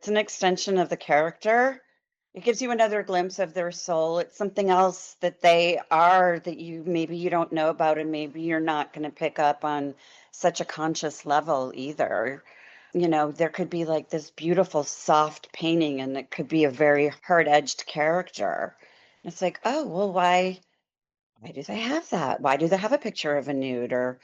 It's an extension of the character. It gives you another glimpse of their soul. It's something else that they are that you don't know about, and maybe you're not going to pick up on such a conscious level either. There could be like this beautiful soft painting and it could be a very hard-edged character. And it's like, oh, well, why do they have that? Why do they have a picture of a nude or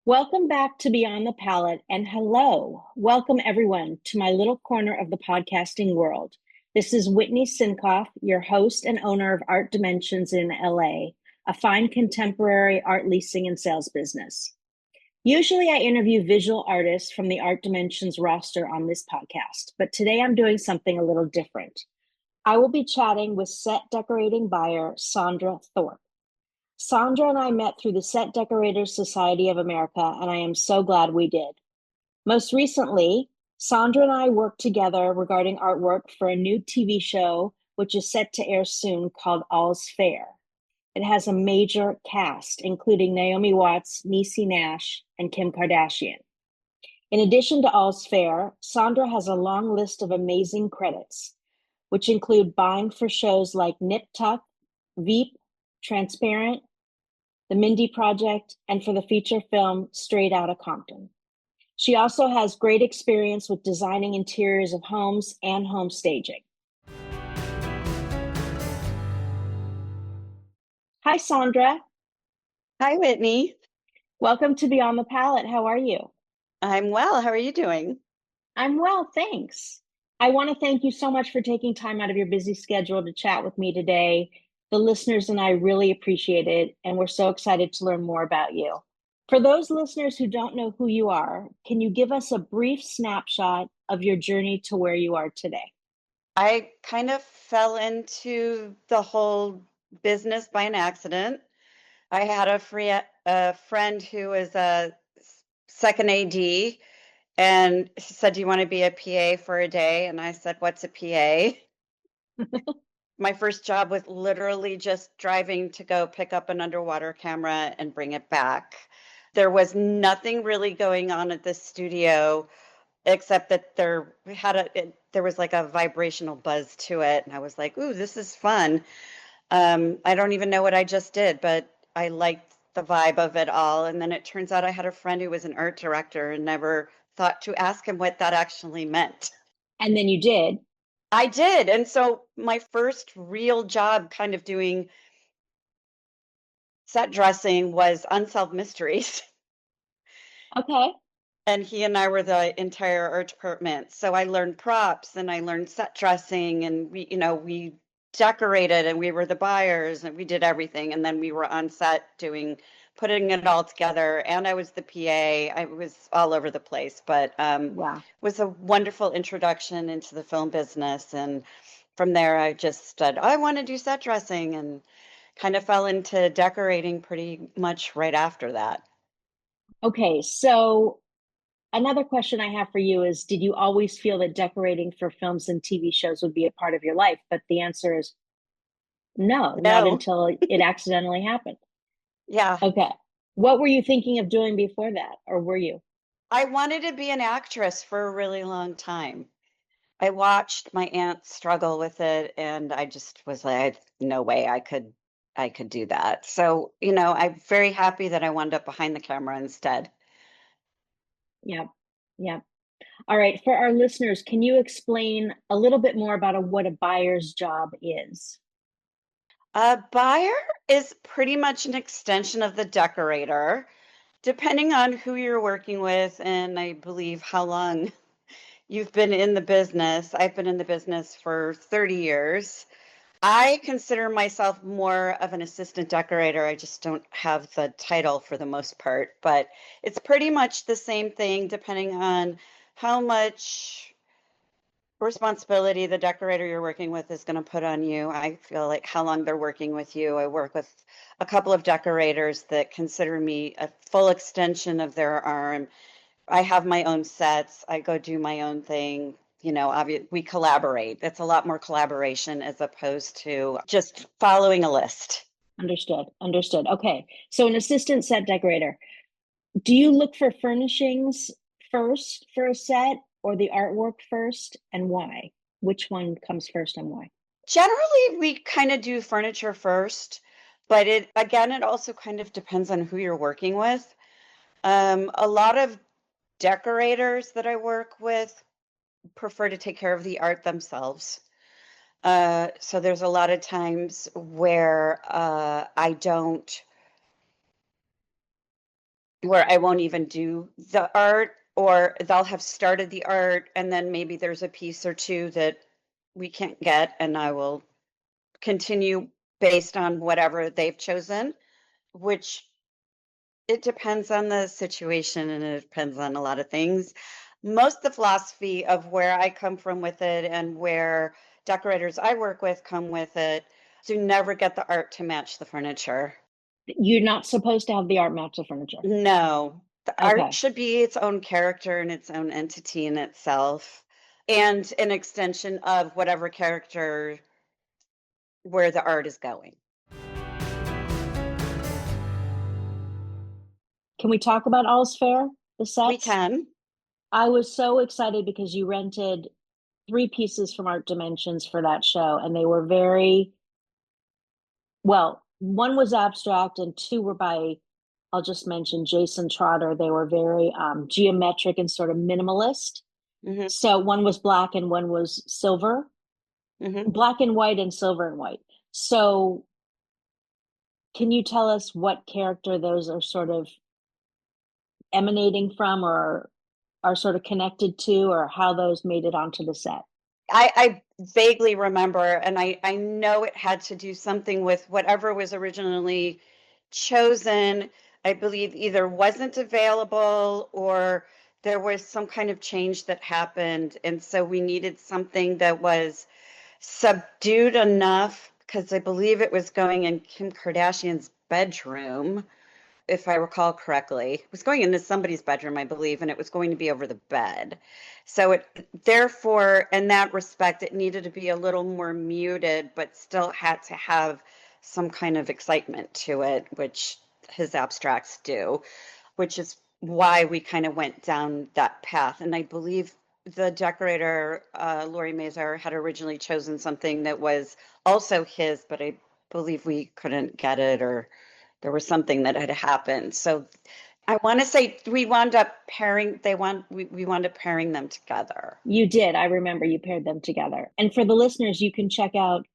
Welcome back to Beyond the Palette, and hello. Welcome, everyone, to my little corner of the podcasting world. This is Whitney Sinkoff, your host and owner of Art Dimensions in LA, a fine contemporary art leasing and sales business. Usually, I interview visual artists from the Art Dimensions roster on this podcast, but today I'm doing something a little different. I will be chatting with set decorating buyer Sondra Thorpe. Sondra and I met through the Set Decorators Society of America, and I am so glad we did. Most recently, Sondra and I worked together regarding artwork for a new TV show, which is set to air soon, called All's Fair. It has a major cast, including Naomi Watts, Niecy Nash, and Kim Kardashian. In addition to All's Fair, Sondra has a long list of amazing credits, which include buying for shows like Nip Tuck, Veep, Transparent, The Mindy Project, and for the feature film Straight Outta Compton. She also has great experience with designing interiors of homes and home staging. Hi, Sondra. Hi, Whitney. Welcome to Beyond the Palette. How are you? I'm well. How are you doing? I'm well, thanks. I want to thank you so much for taking time out of your busy schedule to chat with me today. The listeners and I really appreciate it, and we're so excited to learn more about you. For those listeners who don't know who you are, can you give us a brief snapshot of your journey to where you are today? I kind of fell into the whole business by an accident. I had a friend who was a second AD, and she said, "Do you want to be a PA for a day?" And I said, "What's a PA?" My first job was literally just driving to go pick up an underwater camera and bring it back. There was nothing really going on at the studio except that there was like a vibrational buzz to it, and I was like, "Ooh, this is fun." I don't even know what I just did, but I liked the vibe of it all. And then it turns out I had a friend who was an art director and never thought to ask him what that actually meant. And then you did. I did. And so my first real job kind of doing set dressing was Unsolved Mysteries. Okay. And he and I were the entire art department. So I learned props and I learned set dressing and we decorated and we were the buyers and we did everything. And then we were on set putting it all together. And I was the PA. I was all over the place, but Wow. was a wonderful introduction into the film business. And from there, I just said, I want to do set dressing and kind of fell into decorating pretty much right after that. Okay. So another question I have for you is, did you always feel that decorating for films and TV shows would be a part of your life? But the answer is no, not No, until it accidentally happened. yeah. Okay. What were you thinking of doing before that? Or were you? I wanted to be an actress for a really long time. I watched my aunt struggle with it and I just was like, no way I could do that. So, I'm very happy that I wound up behind the camera instead. Yeah. Yeah. All right. For our listeners, can you explain a little bit more about what a buyer's job is? A buyer is pretty much an extension of the decorator, depending on who you're working with and I believe how long you've been in the business. I've been in the business for 30 years. I consider myself more of an assistant decorator. I just don't have the title for the most part, but it's pretty much the same thing depending on how much responsibility the decorator you're working with is going to put on you. I feel like how long they're working with you. I work with a couple of decorators that consider me a full extension of their arm. I have my own sets. I go do my own thing. we collaborate. It's a lot more collaboration as opposed to just following a list. Understood. Understood. Okay. So an assistant set decorator, do you look for furnishings first for a set or the artwork first, and why? Which one comes first and why? Generally, we kind of do furniture first, but it also kind of depends on who you're working with. A lot of decorators that I work with prefer to take care of the art themselves. So there's a lot of times where where I won't even do the art, or they'll have started the art and then maybe there's a piece or two that we can't get, and I will continue based on whatever they've chosen, which it depends on the situation and it depends on a lot of things. Most the philosophy of where I come from with it and where decorators I work with come with it to never get the art to match the furniture. You're not supposed to have the art match the furniture. No, the art Okay. should be its own character and its own entity in itself, and an extension of whatever character where the art is going. Can we talk about All's Fair, the We sets? can. I was so excited because you rented three pieces from Art Dimensions for that show, and they were very well. One was abstract, and two were by, I'll just mention Jason Trotter. They were very geometric and sort of minimalist. Hmm. So one was black and one was silver, Hmm. black and white and silver and white. So can you tell us what character those are sort of emanating from or are sort of connected to, or how those made it onto the set? I vaguely remember, and I know it had to do something with whatever was originally chosen. I believe either wasn't available or there was some kind of change that happened. And so we needed something that was subdued enough because I believe it was going in Kim Kardashian's bedroom, if I recall correctly. It was going into somebody's bedroom, I believe, and it was going to be over the bed. So therefore, in that respect, it needed to be a little more muted, but still had to have some kind of excitement to it, which his abstracts do, which is why we kind of went down that path. And I believe the decorator, Lori Mazar, had originally chosen something that was also his, but I believe we couldn't get it, or there was something that had happened. So I want to say we wound up pairing them together. You did. I remember you paired them together. And for the listeners, you can check out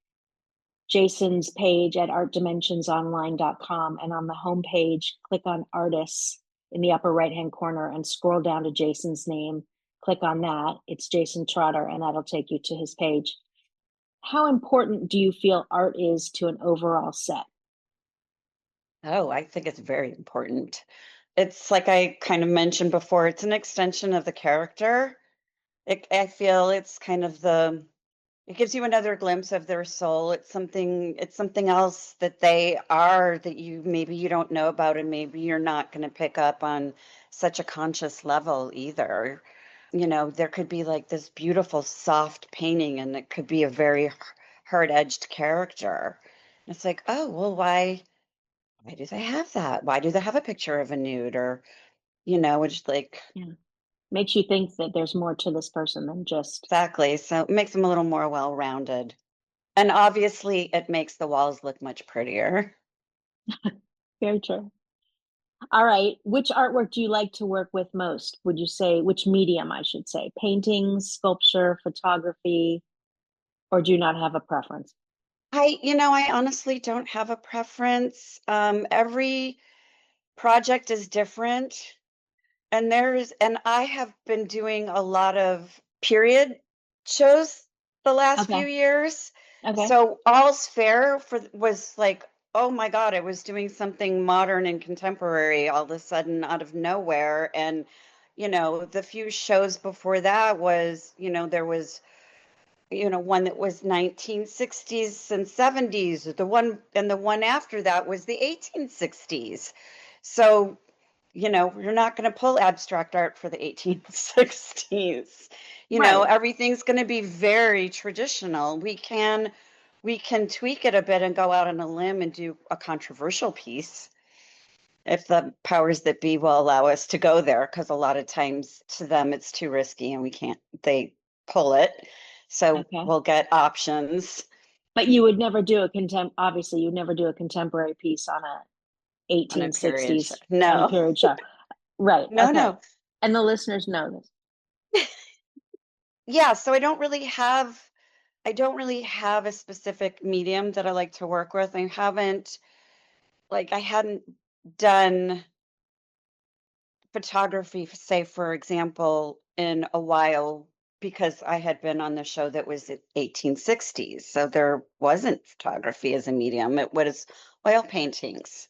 Jason's page at artdimensionsonline.com. And on the homepage, click on artists in the upper right hand corner and scroll down to Jason's name. Click on that. It's Jason Trotter, and that'll take you to his page. How important do you feel art is to an overall set? Oh, I think it's very important. It's like I kind of mentioned before, it's an extension of the character. I feel it's kind of it gives you another glimpse of their soul. It's something else that they are that you don't know about, and maybe you're not going to pick up on such a conscious level either. There could be like this beautiful soft painting and it could be a very hard-edged character. It's like, oh, well, why do they have that? Why do they have a picture of a nude? Or, it's like, Yeah. Makes you think that there's more to this person than just. exactly. So it makes them a little more well-rounded. And obviously, it makes the walls look much prettier. Very true. All right. Which artwork do you like to work with most? Would you say which medium, I should say? Paintings, sculpture, photography, or do you not have a preference? I honestly don't have a preference. Every project is different. And I have been doing a lot of period shows the last Okay. few years. Okay. So All's Fair was like, oh my God, I was doing something modern and contemporary all of a sudden out of nowhere. And, the few shows before that was, there was, one that was 1960s and 70s. The one after that was the 1860s. So you're not going to pull abstract art for the 1860s. Right. Everything's going to be very traditional. We can tweak it a bit and go out on a limb and do a controversial piece if the powers that be will allow us to go there, because a lot of times to them it's too risky and we can't, they pull it. So Okay. we'll get options But you would never do obviously you'd never do a contemporary piece on a on a period show. 1860s on a No, period show. Right. no, Okay. no. And the listeners know this. Yeah, so I don't really have a specific medium that I like to work with. I hadn't done photography, say, for example, in a while because I had been on the show that was at 1860s. So there wasn't photography as a medium, it was oil paintings.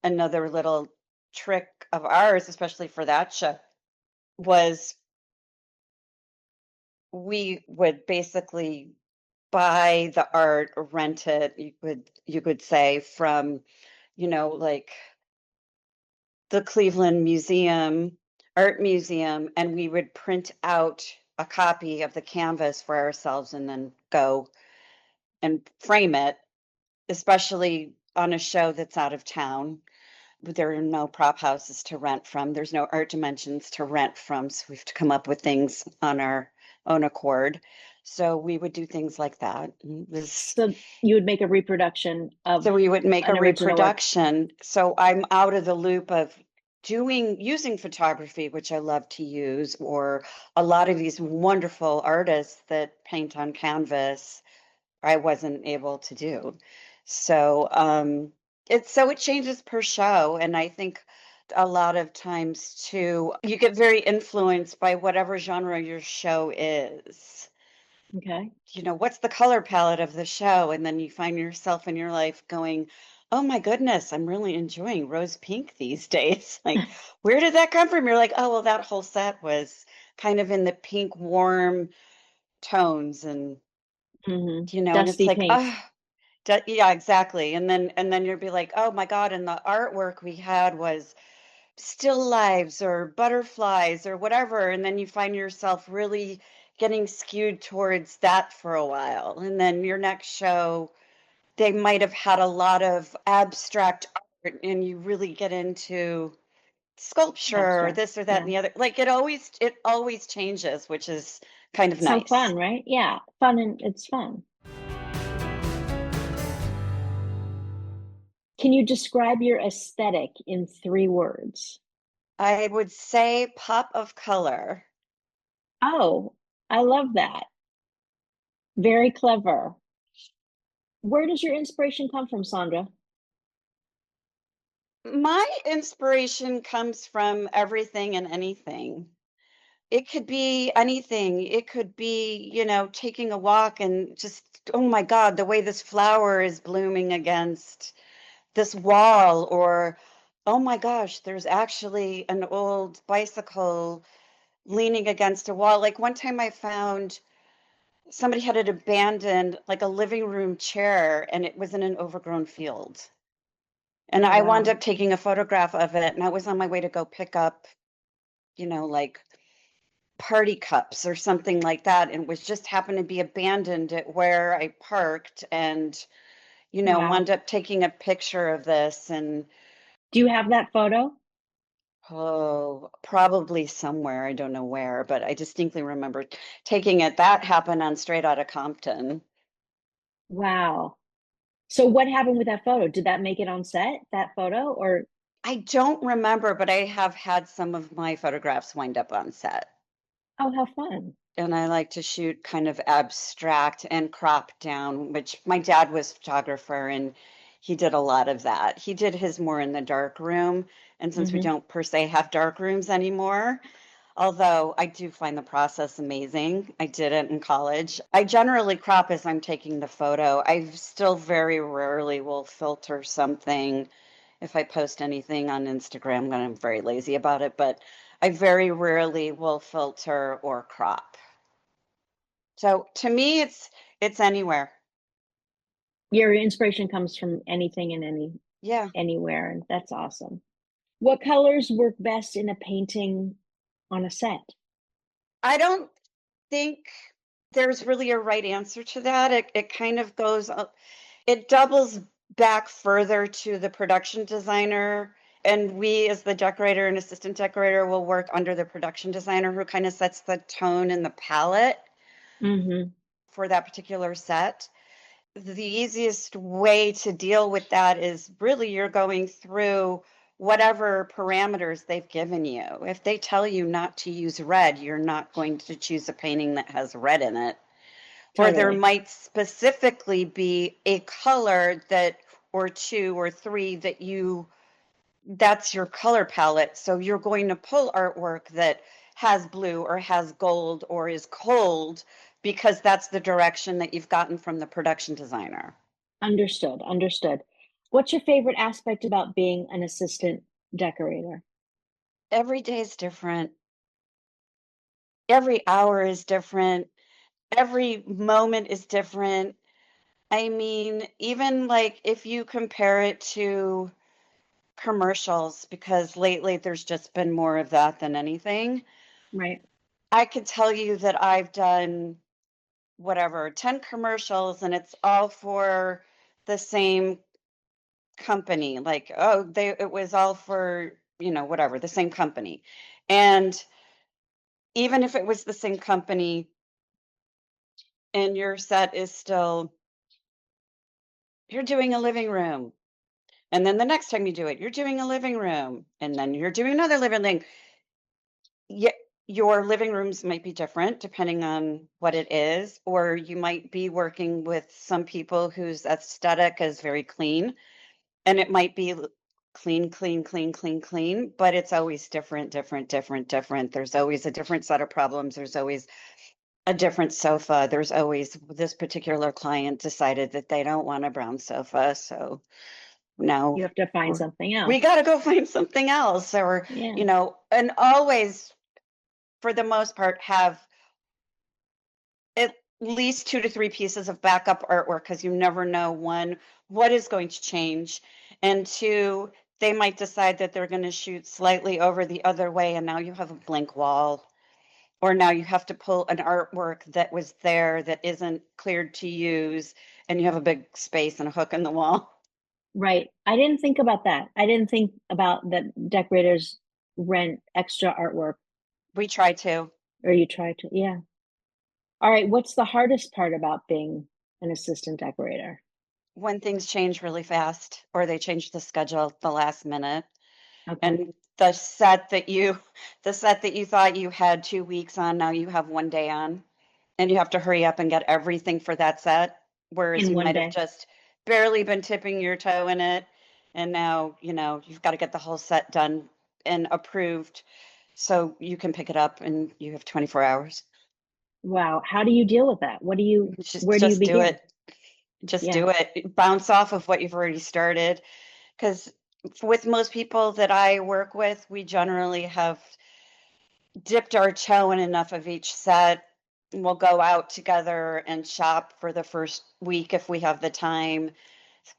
Another little trick of ours, especially for that show, was we would basically buy the art or rent it, you could say, from, like the Cleveland Museum, Art Museum, and we would print out a copy of the canvas for ourselves and then go and frame it, especially on a show that's out of town. There are no prop houses to rent from. There's no art dimensions to rent from. So we have to come up with things on our own accord. So we would do things like that. So you would make a reproduction of So we would make a an original work. reproduction. So I'm out of the loop of using photography, which I love to use, or a lot of these wonderful artists that paint on canvas, I wasn't able to do. So it changes per show. And I think a lot of times too, you get very influenced by whatever genre your show is. Okay. What's the color palette of the show? And then you find yourself in your life going, oh my goodness, I'm really enjoying rose pink these days. Like, where did that come from? You're like, oh, well, that whole set was kind of in the pink, warm tones. And it's Dusty like, pink. oh, yeah, exactly. And then you'll be like, oh my God. And the artwork we had was still lives or butterflies or whatever. And then you find yourself really getting skewed towards that for a while. And then your next show, they might have had a lot of abstract art and you really get into sculpture or Abstract. this or that Yeah. and the other. Like it always changes, which is kind of So nice. fun, right? Yeah. Fun, and it's fun. Can you describe your aesthetic in 3 words? I would say pop of color. Oh, I love that. Very clever. Where does your inspiration come from, Sondra? My inspiration comes from everything and anything. It could be anything. It could be, taking a walk and just, oh my God, the way this flower is blooming against this wall, or oh my gosh, there's actually an old bicycle leaning against a wall. Like one time I found somebody had it abandoned, like a living room chair, and it was in an overgrown field. And Oh, I wound wow. up taking a photograph of it, and I was on my way to go pick up, like party cups or something like that, and was just happened to be abandoned at where I parked, and Wow. wound up taking a picture of this. And Do you have that photo? oh, probably somewhere, I don't know where, but I distinctly remember taking it. That happened on Straight Outta Compton. Wow. So what happened with that photo? Did that make it on set, that photo? Or I don't remember, but I have had some of my photographs wind up on set. oh, how fun. And I like to shoot kind of abstract and crop down, which my dad was a photographer and he did a lot of that. He did his more in the dark room. And since we Hmm. don't per se have dark rooms anymore, although I do find the process amazing, I did it in college. I generally crop as I'm taking the photo. I still very rarely will filter something if I post anything on Instagram, and I'm very lazy about it, but I very rarely will filter or crop. So to me, it's anywhere. Your inspiration comes from anything and Yeah. anywhere, and that's awesome. What colors work best in a painting on a set? I don't. think there's really a right answer to that. It kind of goes it doubles back further to the production designer, and we as the decorator and assistant decorator will work under the production designer who kind of sets the tone and the palette Mm-hmm. for that particular set. The easiest way to deal with that is really you're going through whatever parameters they've given you. If they tell you not to use red, you're not going to choose a painting that has red in it. Or there Totally. might specifically be a color that, or two or three that that's your color palette. So you're going to pull artwork that has blue or has gold or is cold because that's the direction that you've gotten from the production designer. Understood. Understood. What's your favorite aspect about being an assistant decorator? Every day is different. Every hour is different. Every moment is different. I mean, even like if you compare it to commercials, because lately there's just been more of that than anything. Right. I could tell you that I've done whatever, 10 commercials and it's all for the same company. Like, oh, it was all for, whatever, the same company. And even if it was the same company and your set is still, you're doing a living room. And then the next time you do it, you're doing a living room. And then you're doing another living room. Yeah, your living rooms might be different depending on what it is, or you might be working with some people whose aesthetic is very clean, and it might be clean, clean, clean, clean, clean, but it's always different, different, different, different. There's always a different set of problems. There's always a different sofa. There's always this particular client decided that they don't want a brown sofa, so now You have to find something we else. got to go find something else, or Yeah. and always for the most part have at least 2 to 3 pieces of backup artwork because you never know, 1, what is going to change, and 2, they might decide that they're gonna shoot slightly over the other way, and now you have a blank wall, or now you have to pull an artwork that was there that isn't cleared to use, and you have a big space and a hook in the wall. Right. I didn't think about that. I didn't think about that decorators rent extra artwork, We try to. or you try to. Yeah. All right. What's the hardest part about being an assistant decorator? When things change really fast or they change the schedule at the last minute. Okay. And the set that you thought you had 2 weeks on, now you have 1 day on, and you have to hurry up and get everything for that set, whereas In you one might have day. just barely been tipping your toe in it, and now, you've gotta get the whole set done and approved so you can pick it up and you have 24 hours. Wow. How do you deal with that? Just Where do you just do begin? it. Just Yeah. do it. Bounce off of what you've already started. Because with most people that I work with, we generally have dipped our toe in enough of each set. We'll go out together and shop for the first week if we have the time.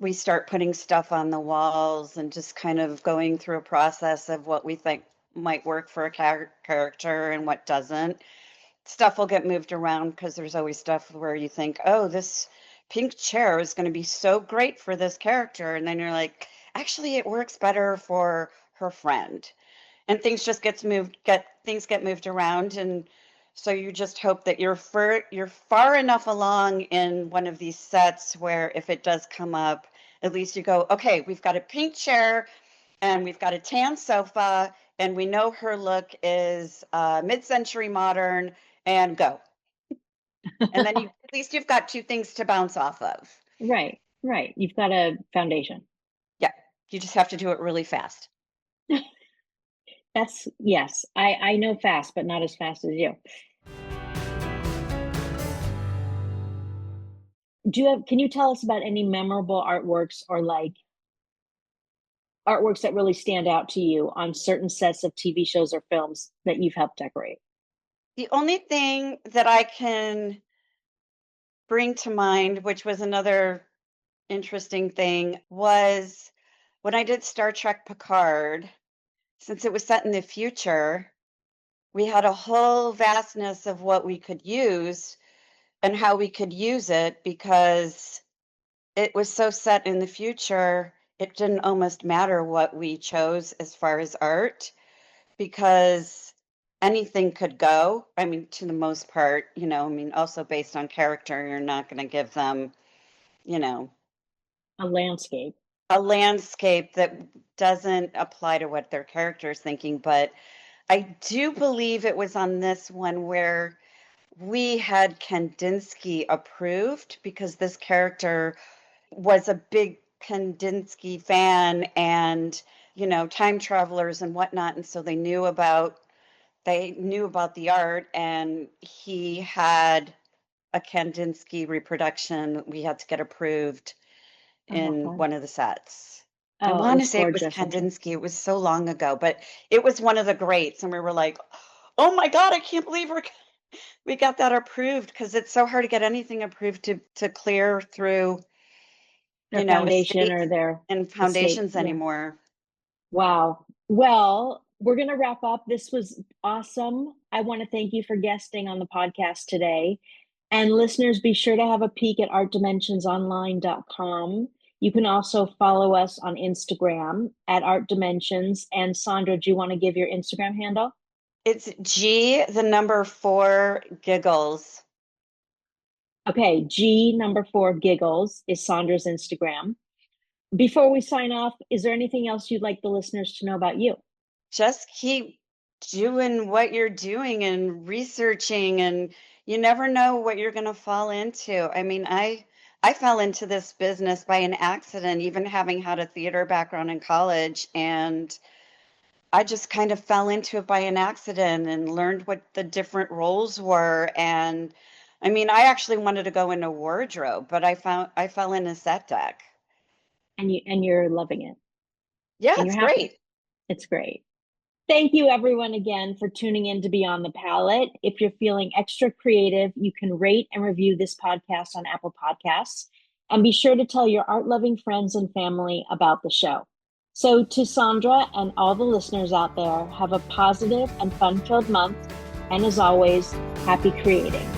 We start putting stuff on the walls and just kind of going through a process of what we think might work for a character and what doesn't. Stuff will get moved around because there's always stuff where you think, oh, this pink chair is going to be so great for this character. And then you're like, actually, it works better for her friend, and things just get moved around, and so you just hope that you're far enough along in one of these sets where if it does come up, at least you go, okay, we've got a pink chair and we've got a tan sofa, and we know her look is mid-century modern, and go. And then at least you've got 2 things to bounce off of. Right. Right. You've got a foundation. Yeah, you just have to do it really fast. That's yes. I know fast, but not as fast as you. Can you tell us about any memorable artworks or like artworks that really stand out to you on certain sets of TV shows or films that you've helped decorate? The only thing that I can bring to mind, which was another interesting thing, was when I did Star Trek Picard, since it was set in the future, we had a whole vastness of what we could use and how we could use it because it was so set in the future. It didn't almost matter what we chose as far as art because anything could go. I mean, to the most part, I mean, also based on character, you're not going to give them, you know, A landscape. a landscape that doesn't apply to what their character is thinking. But I do believe it was on this one where we had Kandinsky approved because this character was a big Kandinsky fan and, time travelers and whatnot. And so they knew about the art, and he had a Kandinsky reproduction we had to get approved in Okay. one of the sets. I Oh, want to it's say it was gorgeous. Kandinsky. It was so long ago, but it was one of the greats, and we were like, "Oh my God, I can't believe we got that approved," because it's so hard to get anything approved to clear through, Their foundation or estates their and estate. foundations Yeah. anymore. Wow. Well, we're going to wrap up. This was awesome. I want to thank you for guesting on the podcast today. And listeners, be sure to have a peek at artdimensionsonline.com. You can also follow us on Instagram at Art Dimensions. And Sondra, do you want to give your Instagram handle? It's G, the number 4, giggles. Okay, G number 4 giggles is Sondra's Instagram. Before we sign off, is there anything else you'd like the listeners to know about you? Just keep doing what you're doing and researching, and you never know what you're going to fall into. I mean, I fell into this business by an accident, even having had a theater background in college, and I just kind of fell into it by an accident and learned what the different roles were. And I mean, I actually wanted to go into wardrobe, but I fell into set deck. And you're loving it Yeah, and it's you're happy. great. It's great. Thank you, everyone, again for tuning in to Beyond the Palette. If you're feeling extra creative, you can rate and review this podcast on Apple Podcasts. And be sure to tell your art loving friends and family about the show. So, to Sondra and all the listeners out there, have a positive and fun filled month. And as always, happy creating.